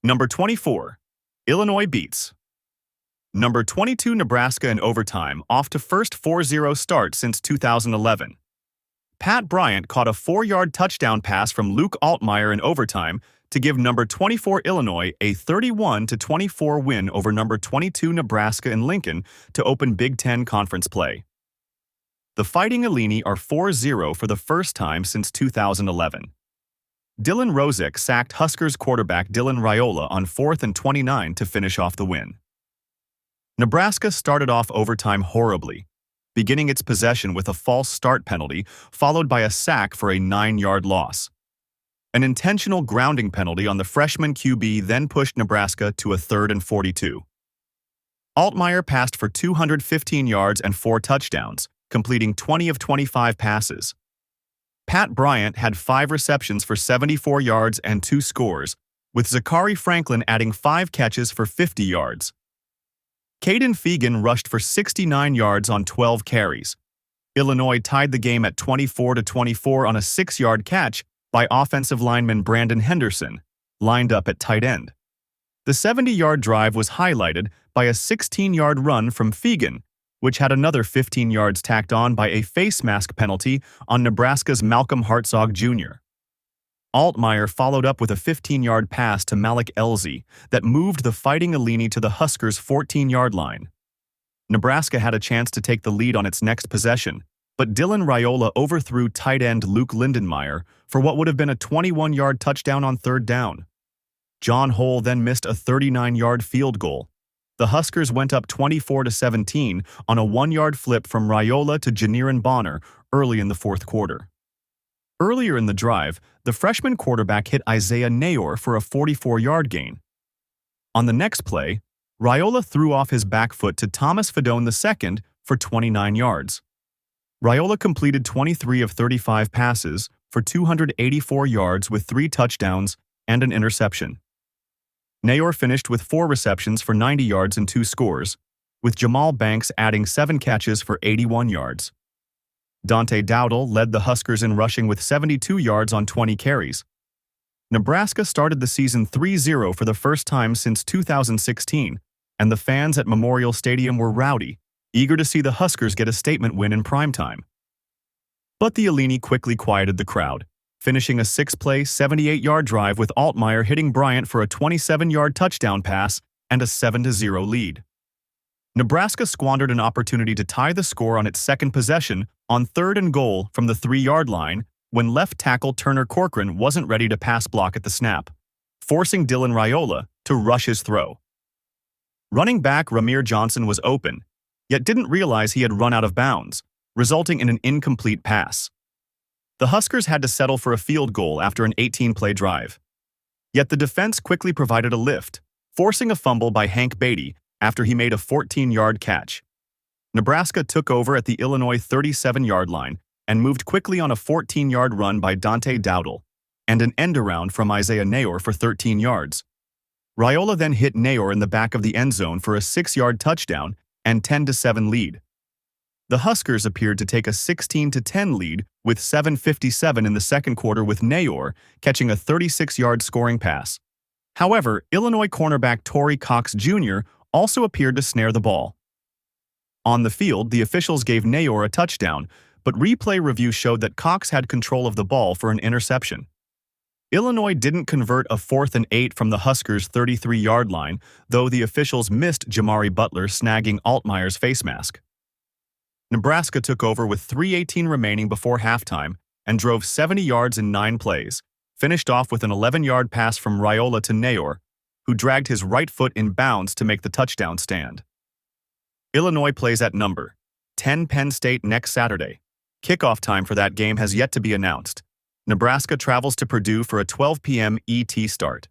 Number 24, Illinois beats. Number 22, Nebraska in overtime, off to first 4-0 start since 2011. Pat Bryant caught a 4-yard touchdown pass from Luke Altmyer in overtime to give number 24 Illinois a 31-24 win over number 22 Nebraska in Lincoln to open Big Ten Conference play. The Fighting Illini are 4-0 for the first time since 2011. Dylan Rozek sacked Huskers quarterback Dylan Raiola on 4th and 29 to finish off the win. Nebraska started off overtime horribly, beginning its possession with a false start penalty followed by a sack for a 9-yard loss. An intentional grounding penalty on the freshman QB then pushed Nebraska to a 3rd and 42. Altmyer passed for 215 yards and 4 touchdowns, completing 20 of 25 passes. Pat Bryant had 5 receptions for 74 yards and 2 scores, with Zachary Franklin adding 5 catches for 50 yards. Caden Fegan rushed for 69 yards on 12 carries. Illinois tied the game at 24-24 on a 6-yard catch by offensive lineman Brandon Henderson, lined up at tight end. The 70-yard drive was highlighted by a 16-yard run from Fegan, which had another 15 yards tacked on by a face mask penalty on Nebraska's Malcolm Hartzog Jr. Altmyer followed up with a 15-yard pass to Malik Elzy that moved the Fighting Illini to the Huskers' 14-yard line. Nebraska had a chance to take the lead on its next possession, but Dylan Raiola overthrew tight end Luke Lindenmeyer for what would have been a 21-yard touchdown on 3rd down. John Hole then missed a 39-yard field goal. The Huskers went up 24-17 on a 1-yard flip from Raiola to Janiran Bonner early in the 4th quarter. Earlier in the drive, the freshman quarterback hit Isaiah Nayor for a 44-yard gain. On the next play, Raiola threw off his back foot to Thomas Fedone II for 29 yards. Raiola completed 23 of 35 passes for 284 yards with 3 touchdowns and an interception. Nayor finished with 4 receptions for 90 yards and 2 scores, with Jamal Banks adding 7 catches for 81 yards. Dante Dowdle led the Huskers in rushing with 72 yards on 20 carries. Nebraska started the season 3-0 for the first time since 2016, and the fans at Memorial Stadium were rowdy, eager to see the Huskers get a statement win in primetime. But the Illini quickly quieted the crowd, finishing a 6-play, 78-yard drive with Altmyer hitting Bryant for a 27-yard touchdown pass and a 7-0 lead. Nebraska squandered an opportunity to tie the score on its second possession on 3rd and goal from the 3-yard line when left tackle Turner Corcoran wasn't ready to pass block at the snap, forcing Dylan Raiola to rush his throw. Running back Ramir Johnson was open, yet didn't realize he had run out of bounds, resulting in an incomplete pass. The Huskers had to settle for a field goal after an 18-play drive. Yet the defense quickly provided a lift, forcing a fumble by Hank Beatty after he made a 14-yard catch. Nebraska took over at the Illinois 37-yard line and moved quickly on a 14-yard run by Dante Dowdle and an end-around from Isaiah Nayor for 13 yards. Raiola then hit Nayor in the back of the end zone for a 6-yard touchdown and 10-7 lead. The Huskers appeared to take a 16-10 lead with 7:57 in the second quarter with Nayor catching a 36-yard scoring pass. However, Illinois cornerback Torrey Cox Jr. also appeared to snare the ball. On the field, the officials gave Nayor a touchdown, but replay review showed that Cox had control of the ball for an interception. Illinois didn't convert a 4th and 8 from the Huskers' 33-yard line, though the officials missed Jamari Butler snagging Altmyer's face mask. Nebraska took over with 3:18 remaining before halftime and drove 70 yards in 9 plays, finished off with an 11-yard pass from Raiola to Nayor, who dragged his right foot in bounds to make the touchdown stand. Illinois plays at number 10 Penn State next Saturday. Kickoff time for that game has yet to be announced. Nebraska travels to Purdue for a 12 p.m. ET start.